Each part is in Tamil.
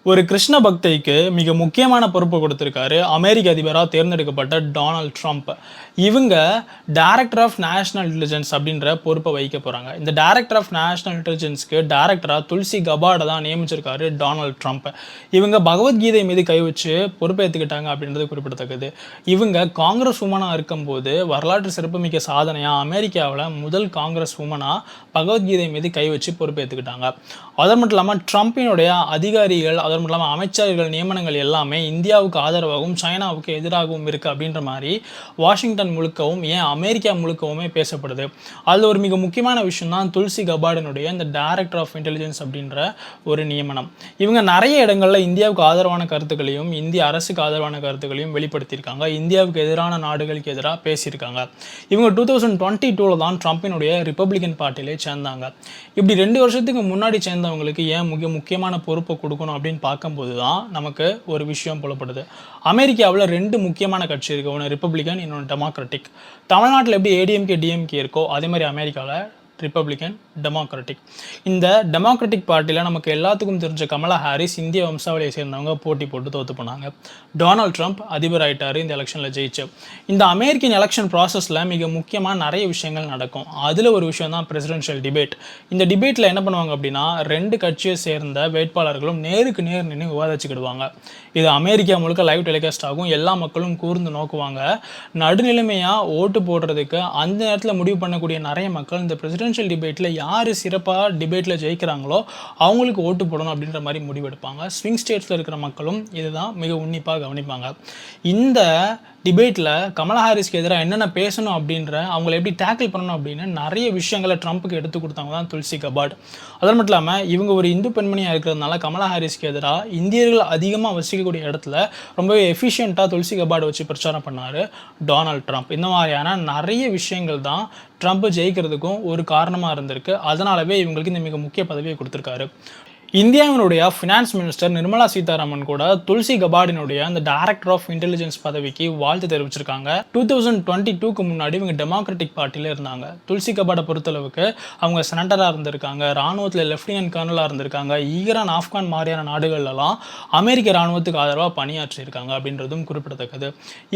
ஒரு கிருஷ்ண பக்தைக்கு மிக முக்கியமான பொறுப்பு கொடுத்திருக்காரு அமெரிக்க அதிபராக தேர்ந்தெடுக்கப்பட்ட டொனால்ட் ட்ரம்ப். இவங்க டைரக்டர் ஆஃப் நேஷனல் இன்டெலிஜென்ஸ் அப்படின்ற பொறுப்பை வகிக்க போகிறாங்க. இந்த டைரக்டர் ஆஃப் நேஷனல் இன்டெலிஜென்ஸ்க்கு டைரக்டராக துல்சி கபாடை தான் நியமிச்சிருக்காரு டொனால்ட் ட்ரம்ப். இவங்க பகவத்கீதை மீது கை வச்சு பொறுப்பேற்றுக்கிட்டாங்க அப்படின்றது குறிப்பிடத்தக்கது. இவங்க காங்கிரஸ் உமனாக இருக்கும்போது வரலாற்று சிறப்புமிக்க சாதனையாக அமெரிக்காவில் முதல் காங்கிரஸ் உமனாக பகவத்கீதை மீது கை வச்சு பொறுப்பேற்றுக்கிட்டாங்க. அது மட்டும் இல்லாமல் ட்ரம்பினுடைய அதிகாரிகள், அது மட்டும் இல்லாமல் அமைச்சர்கள் நியமனங்கள் எல்லாமே இந்தியாவுக்கு ஆதரவாகவும் சைனாவுக்கு எதிராகவும் இருக்குது அப்படின்ற மாதிரி வாஷிங்டன் முழுக்கவும் ஏன் அமெரிக்கா முழுக்கவுமே பேசப்படுது. அதில் ஒரு மிக முக்கியமான விஷயம் தான் துல்சி கபாடினுடைய இந்த டைரக்டர் ஆஃப் இன்டெலிஜென்ஸ் அப்படின்ற ஒரு நியமனம். இவங்க நிறைய இடங்களில் இந்தியாவுக்கு ஆதரவான கருத்துக்களையும் இந்திய அரசுக்கு ஆதரவான கருத்துக்களையும் வெளிப்படுத்தியிருக்காங்க. இந்தியாவுக்கு எதிரான நாடுகளுக்கு எதிராக பேசியிருக்காங்க. இவங்க 2022 தான் ட்ரம்பினுடைய ரிப்பப்ளிகன் பார்ட்டியிலே சேர்ந்தாங்க. இப்படி 2 வருஷத்துக்கு முன்னாடி சேர்ந்தவங்களுக்கு ஏன் மிக முக்கியமான பொறுப்பை கொடுக்கணும் அப்படின்னு பார்க்கும்போது தான் நமக்கு ஒரு விஷயம் புலப்படுது. அமெரிக்காவில் 2 முக்கியமான கட்சி இருக்குது. ஒன்று ரிப்பப்ளிகன், இன்னொன்று டெமோக்ராட்டிக். தமிழ்நாட்டில் எப்படி ஏடிஎம்கே டிஎம்கே இருக்கோ அதே மாதிரி அமெரிக்காவில் ரிப்பப்ளிகன், டெமோக்ராட்டிக். இந்த டெமோக்ராட்டிக் பார்ட்டியில் நமக்கு எல்லாத்துக்கும் தெரிஞ்ச கமலா ஹாரிஸ் இந்திய வம்சாவளியை சேர்ந்தவங்க போட்டி போட்டு தோற்று போனாங்க. டொனால்ட் ட்ரம்ப் அதிபர் ஆகிட்டார் இந்த எலெக்ஷனில் ஜெயிச்சு. இந்த அமெரிக்கன் எலெக்ஷன் ப்ராசஸில் மிக முக்கியமாக நிறைய விஷயங்கள் நடக்கும். அதில் ஒரு விஷயம் தான் பிரசிடென்ஷியல் டிபேட். இந்த டிபேட்டில் என்ன பண்ணுவாங்க அப்படின்னா 2 கட்சியை சேர்ந்த வேட்பாளர்களும் நேருக்கு நேர் நின்று விவாதிச்சுக்கிடுவாங்க. இது அமெரிக்கா முழுக்க லைவ் டெலிகாஸ்ட் ஆகும். எல்லா மக்களும் கூர்ந்து நோக்குவாங்க. நடுநிலைமையாக ஓட்டு போடுறதுக்கு அந்த நேரத்தில் முடிவு பண்ணக்கூடிய நிறைய மக்கள் இந்த பிரசிடென்ஷியல் டிபேட்டில் யார் சிறப்பாக டிபேட்டில் ஜெயிக்கிறாங்களோ அவங்களுக்கு ஓட்டு போடணும் அப்படின்ற மாதிரி முடிவெடுப்பாங்க. ஸ்விங் ஸ்டேட்ஸில் இருக்கிற மக்களும் இதுதான் மிக உன்னிப்பாக கவனிப்பாங்க. இந்த டிபேட்டில் கமலா ஹாரிஸ்க்கு எதிராக என்னென்ன பேசணும் அப்படின்ற அவங்களை எப்படி டேக்கிள் பண்ணணும் அப்படின்னு நிறைய விஷயங்களை ட்ரம்ப்புக்கு எடுத்து கொடுத்தாங்க தான் துல்சி கபாட். அது மட்டும் இல்லாமல் இவங்க ஒரு இந்து பெண்மணியாக இருக்கிறதுனால கமலா ஹாரிஸ்க்கு எதிராக இந்தியர்கள் அதிகமாக வசிக்கக்கூடிய இடத்துல ரொம்பவே எஃபிஷியண்ட்டாக துல்சி கபாட் வச்சு பிரச்சாரம் பண்ணார் டொனால்ட் ட்ரம்ப். இந்த மாதிரியான நிறைய விஷயங்கள் தான் ட்ரம்ப் ஜெயிக்கிறதுக்கும் ஒரு காரணமாக இருந்திருக்கு. அதனாலவே இவங்களுக்கு இந்த மிக முக்கிய பதவியை கொடுத்துருக்காரு. இந்தியாவினுடைய ஃபினான்ஸ் மினிஸ்டர் நிர்மலா சீதாராமன் கூட துல்சி கபாடினுடைய அந்த டைரக்டர் ஆஃப் இன்டெலிஜென்ஸ் பதவிக்கு வாழ்த்து தெரிவிச்சிருக்காங்க. 2022க்கு முன்னாடி இவங்க டெமோக்ராட்டிக் பார்ட்டியில் இருந்தாங்க. துல்சி கபாடை பொறுத்தளவுக்கு அவங்க செனட்டராக இருந்திருக்காங்க, இராணுவத்தில் லெஃப்டினன்ட் கர்னலாக இருந்திருக்காங்க. ஈரான், ஆப்கான் மாதிரியான நாடுகள்லாம் அமெரிக்க இராணுவத்துக்கு ஆதரவாக பணியாற்றியிருக்காங்க அப்படின்றதும் குறிப்பிடத்தக்கது.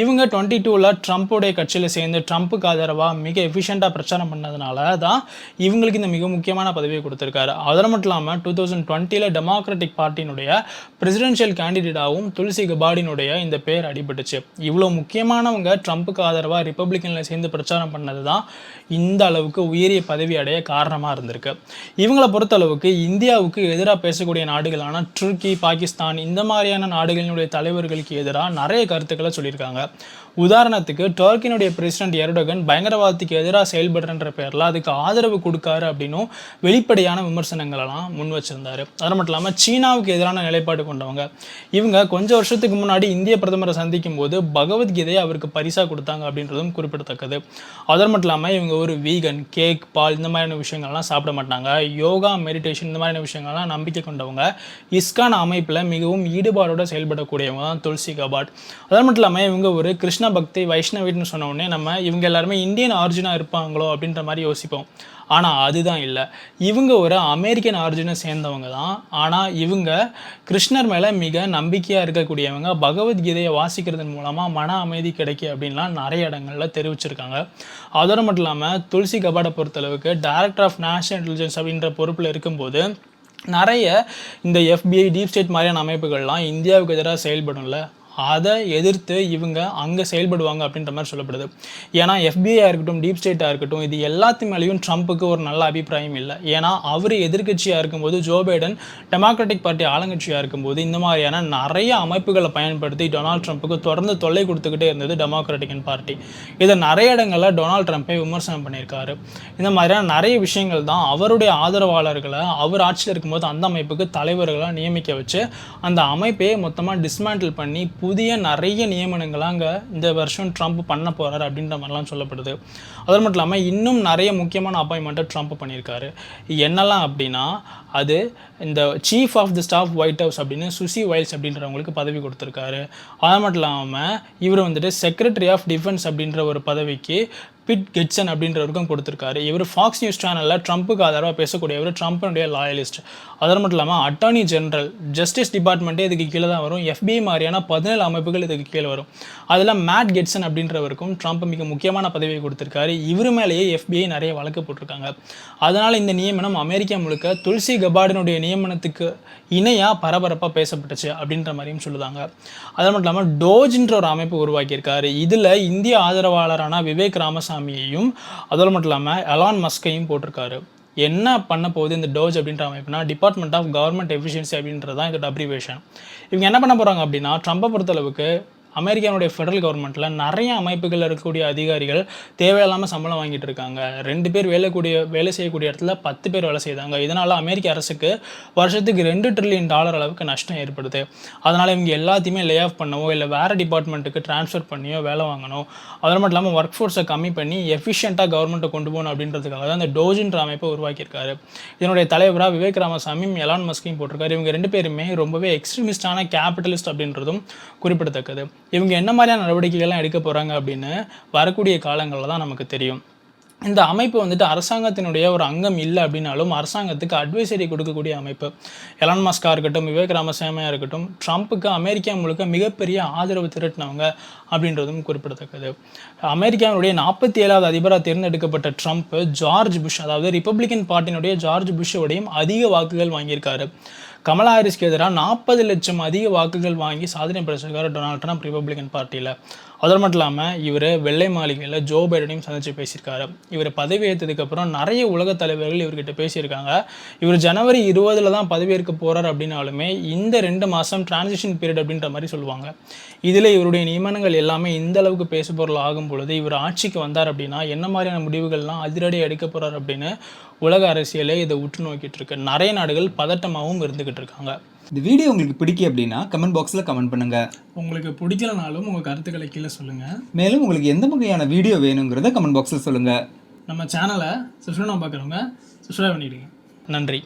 இவங்க 22ல் ட்ரம்ப்புடைய கட்சியில் சேர்ந்து ட்ரம்ப்புக்கு ஆதரவாக மிக எஃபிஷியண்டாக பிரச்சாரம் பண்ணதுனால தான் இவங்களுக்கு இந்த மிக முக்கியமான பதவியை கொடுத்துருக்காரு. அது மட்டும் இல்லாமல் 2020 டெமோக்ராட்டிக் பார்ட்டியினுடைய பிரசிடென்ஷியல் கேண்டிடேட்டாகவும் துல்சி கபாடினுடைய இந்த பேர் அடிபட்டுச்சு. இவ்வளோ முக்கியமானவங்க ட்ரம்ப்புக்கு ஆதரவாக ரிப்பப்ளிகனில் சேர்ந்து பிரச்சாரம் பண்ணது தான் இந்த அளவுக்கு உயரிய பதவி அடைய காரணமாக இருந்திருக்கு. இவங்களை பொறுத்தளவுக்கு இந்தியாவுக்கு எதிராக பேசக்கூடிய நாடுகளான துருக்கி, பாகிஸ்தான் இந்த மாதிரியான நாடுகளினுடைய தலைவர்களுக்கு எதிராக நிறைய கருத்துக்களை சொல்லியிருக்காங்க. உதாரணத்துக்கு டர்க்கினுடைய பிரசிடென்ட் எர்டோகன் பயங்கரவாதத்துக்கு எதிராக செயல்படுறன்ற பேரில் அதுக்கு ஆதரவு கொடுக்காரு அப்படின்னும் வெளிப்படையான விமர்சனங்களெல்லாம் முன் வச்சிருந்தாரு. அது மட்டும் இல்லாமல் சீனாவுக்கு எதிரான நிலைப்பாடு கொண்டவங்க இவங்க கொஞ்சம் வருஷத்துக்கு முன்னாடி இந்திய பிரதமரை சந்திக்கும் போது பகவத்கீதையை அவருக்கு பரிசாக கொடுத்தாங்க அப்படின்றதும் குறிப்பிடத்தக்கது. அது மட்டும் இல்லாமல் இவங்க ஒரு வீகன், கேக், பால் இந்த மாதிரியான விஷயங்கள்லாம் சாப்பிட மாட்டாங்க. யோகா, மெடிடேஷன் இந்த மாதிரியான விஷயங்கள்லாம் நம்பிக்கை கொண்டவங்க. இஸ்கான் அமைப்பில் மிகவும் ஈடுபாடோடு செயல்படக்கூடியவங்க தான் துல்சி கபாட். அது மட்டும் இல்லாமல் இவங்க ஒரு கிருஷ்ண பக்தி, வைஷ்ணவின்னு சொன்ன உடனே நம்ம இவங்க எல்லாருமே இந்தியன் ஆரிஜினாக இருப்பாங்களோ அப்படின்ற மாதிரி யோசிப்போம். ஆனால் அதுதான் இல்லை. இவங்க ஒரு அமெரிக்கன் ஆரிஜினை சேர்ந்தவங்க தான். ஆனால் இவங்க கிருஷ்ணர் மேலே மிக நம்பிக்கையாக இருக்கக்கூடியவங்க. பகவத்கீதையை வாசிக்கிறதன் மூலமாக மன அமைதி கிடைக்கும் அப்படின்லாம் நிறைய இடங்களில் தெரிவிச்சிருக்காங்க. அதோடு மட்டும் இல்லாமல் துல்சி கபாடை பொறுத்தளவுக்கு டைரக்டர் ஆஃப் நேஷனல் இன்டெலிஜென்ஸ் அப்படின்ற பொறுப்பில் இருக்கும்போது நிறைய இந்த FBI, டீப் ஸ்டேட் மாதிரியான அமைப்புகள்லாம் இந்தியாவுக்கு எதிராக செயல்படும்ல, அதை எதிர்த்து இவங்க அங்கே செயல்படுவாங்க அப்படின்ற மாதிரி சொல்லப்படுது. ஏன்னா FBI இருக்கட்டும், டீப் ஸ்டேட்டாக இருக்கட்டும், இது எல்லாத்து மேலேயும் ட்ரம்ப்புக்கு ஒரு நல்ல அபிப்பிராயம் இல்லை. ஏன்னா அவர் எதிர்கட்சியாக இருக்கும்போது, ஜோ பைடன் டெமோக்ராட்டிக் பார்ட்டி ஆளுங்கட்சியாக இருக்கும்போது இந்த மாதிரியான நிறைய அமைப்புகளை பயன்படுத்தி டொனால்ட் ட்ரம்ப்புக்கு தொடர்ந்து தொல்லை கொடுத்துக்கிட்டே இருந்தது டெமோக்ராட்டிக் பார்ட்டி. இதை நிறைய இடங்களில் டொனால்ட் ட்ரம்ப்பை விமர்சனம் பண்ணியிருக்காரு. இந்த மாதிரியான நிறைய விஷயங்கள் தான் அவருடைய ஆதரவாளர்களை அவர் ஆட்சியில் இருக்கும்போது அந்த அமைப்புக்கு தலைவர்களாக நியமிக்க வச்சு அந்த அமைப்பையே மொத்தமாக டிஸ்மேண்டில் பண்ணி புதிய நிறைய நியமனங்களை அங்கே இந்த வருஷம் ட்ரம்ப் பண்ண போகிறார் அப்படின்ற மாதிரிலாம் சொல்லப்படுது. அது மட்டும் இல்லாமல் இன்னும் நிறைய முக்கியமான அப்பாயின்மெண்ட்டை ட்ரம்ப் பண்ணியிருக்காரு. என்னெல்லாம் அப்படின்னா அது இந்த chief of the staff White House அப்படின்னு சுசி வைல்ஸ் அப்படின்றவங்களுக்கு பதவி கொடுத்துருக்காரு. அது மட்டும் இல்லாமல் இவர் வந்துட்டு செக்ரட்டரி ஆஃப் டிஃபென்ஸ் அப்படின்ற ஒரு பதவிக்கு பிட் கெட்சன் அப்படின்றவருக்கும் கொடுத்துருக்காரு. இவர் ஃபாக்ஸ் நியூஸ் சேனலில் ட்ரம்ப்புக்கு ஆதரவாக பேசக்கூடியவர், ட்ரம்ப்பினுடைய லாயலிஸ்ட். அது மட்டும் இல்லாமல் அட்டார்னி ஜெனரல், ஜஸ்டிஸ் டிபார்ட்மெண்ட்டே இதுக்கு கீழே தான் வரும். FBI மாதிரியான 17 அமைப்புகள் இதுக்கு கீழே வரும். அதில் மேட் கெட்சன் அப்படின்றவருக்கும் ட்ரம்ப் மிக முக்கியமான பதவியை கொடுத்துருக்காரு. இவர் மேலேயே FBI நிறைய வழக்கு போட்டிருக்காங்க. அதனால் இந்த நியமனம் அமெரிக்கா முழுக்க துல்சி கபார்டினுடைய நியமனத்துக்கு இணையாக பரபரப்பாக பேசப்பட்டுச்சு அப்படின்ற மாதிரியும் சொல்லுதாங்க. அது மட்டும் இல்லாமல் டோஜ்ன்ற ஒரு அமைப்பு உருவாக்கியிருக்காரு. இதில் இந்திய ஆதரவாளரான விவேக் ராமசாமியையும் அதோடு மட்டும் இல்லாமல் எலான் மஸ்கையும் போட்டிருக்காரு. என்ன பண்ண போகுது இந்த டோஜ் அப்படின்ற அமைப்புனா டிபார்ட்மெண்ட் ஆஃப் கவர்மெண்ட் எஃபிஷியன்சி அப்படின்றது தான் இதோட அப்ரிவேஷன். இவங்க என்ன பண்ண போகிறாங்க அப்படின்னா ட்ரம்பை பொறுத்தளவுக்கு அமெரிக்காவுடைய ஃபெடரல் கவர்மெண்ட்டில் நிறைய அமைப்புகளில் இருக்கக்கூடிய அதிகாரிகள் தேவையில்லாமல் சம்பளம் வாங்கிட்டு இருக்காங்க. 2 பேர் வேலை செய்யக்கூடிய இடத்துல 10 பேர் வேலை செய்தாங்க. இதனால் அமெரிக்க அரசுக்கு வருஷத்துக்கு $2 trillion அளவுக்கு நஷ்டம் ஏற்படுது. அதனால் இவங்க எல்லாத்தையுமே லே ஆஃப் பண்ணவோ இல்லை வேறு டிபார்ட்மெண்ட்டுக்கு ட்ரான்ஸ்ஃபர் பண்ணியோ வேலை வாங்கணும். அது மட்டும் இல்லாமல் ஒர்க் ஃபோர்ஸை கம்மி பண்ணி எஃபிஷியண்ட்டாக கவர்மெண்ட்டை கொண்டு போகணும் அப்படின்றதுக்காக தான் இந்த டோஜ்ன்ற அமைப்பை உருவாக்கியிருக்காரு. இதனுடைய தலைவராக விவேக் ராமசாமியும் எலான் மஸ்கையும் போட்டிருக்காரு. இவங்க 2 பேருமே ரொம்பவே எக்ஸ்ட்ரீமிஸ்டான கேபிட்டலிஸ்ட் அப்படின்றதும் குறிப்பிடத்தக்கது. இவங்க என்ன மாதிரியான நடவடிக்கைகள்லாம் எடுக்க போகிறாங்க அப்படின்னு வரக்கூடிய காலங்களில் தான் நமக்கு தெரியும். இந்த அமைப்பு வந்துட்டு அரசாங்கத்தினுடைய ஒரு அங்கம் இல்லை அப்படின்னாலும் அரசாங்கத்துக்கு அட்வைசரி கொடுக்கக்கூடிய அமைப்பு. எலான் மஸ்காக இருக்கட்டும், விவேக் ராமசாமியாக இருக்கட்டும், ட்ரம்ப்புக்கு அமெரிக்கா முழுக்க மிகப்பெரிய ஆதரவு திரட்டினவங்க அப்படின்றதும் குறிப்பிடத்தக்கது. அமெரிக்காவுடைய 47வது அதிபராக தேர்ந்தெடுக்கப்பட்ட ட்ரம்ப் ஜார்ஜ் புஷ், அதாவது ரிப்பப்ளிகன் பார்ட்டியினுடைய ஜார்ஜ் புஷ்ஷோடையும் அதிக வாக்குகள் வாங்கியிருக்காரு. கமலா ஹாரிஸ்க்கு எதிராக 40 லட்சம் அதிக வாக்குகள் வாங்கி சாதனை படைச்சிருக்காரு டொனால்ட் ட்ரம்ப் ரிப்பப்ளிகன் பார்ட்டியில். அது மட்டும் இல்லாமல் இவர் வெள்ளை மாளிகையில் ஜோ பைடனையும் சந்தித்து பேசியிருக்காரு. இவர் பதவி ஏற்றதுக்கப்புறம் நிறைய உலக தலைவர்கள் இவர்கிட்ட பேசியிருக்காங்க. இவர் ஜனவரி 20 தான் பதவியேற்க போகிறார் அப்படின்னாலுமே இந்த 2 மாதம் டிரான்சிஷன் பீரியட் அப்படின்ற மாதிரி சொல்லுவாங்க. இதில் இவருடைய நியமனங்கள் எல்லாமே இந்த அளவுக்கு பேசுபொருள் ஆகும் பொழுது இவர் ஆட்சிக்கு வந்தார் அப்படின்னா என்ன மாதிரியான முடிவுகள்லாம் அதிரடி எடுக்க போகிறார் அப்படின்னு உலக அரசியலே இதை உற்று நோக்கிட்டு இருக்கு. நிறைய நாடுகள் பதட்டமாகவும் இருந்துகிட்டு இருக்காங்க. இந்த வீடியோ உங்களுக்கு பிடிக்கும் அப்படின்னா கமெண்ட் பாக்ஸில் கமெண்ட் பண்ணுங்க. உங்களுக்கு பிடிக்கலனாலும் உங்கள் கருத்துக்களை கீழே சொல்லுங்கள். மேலும் உங்களுக்கு எந்த வகையான வீடியோ வேணுங்கிறத கமெண்ட் பாக்ஸில் சொல்லுங்கள். நம்ம சேனலை சப்ஸ்கிரைப் பார்க்குறவங்க சப்ஸ்கிரைப் பண்ணிடுங்க. நன்றி.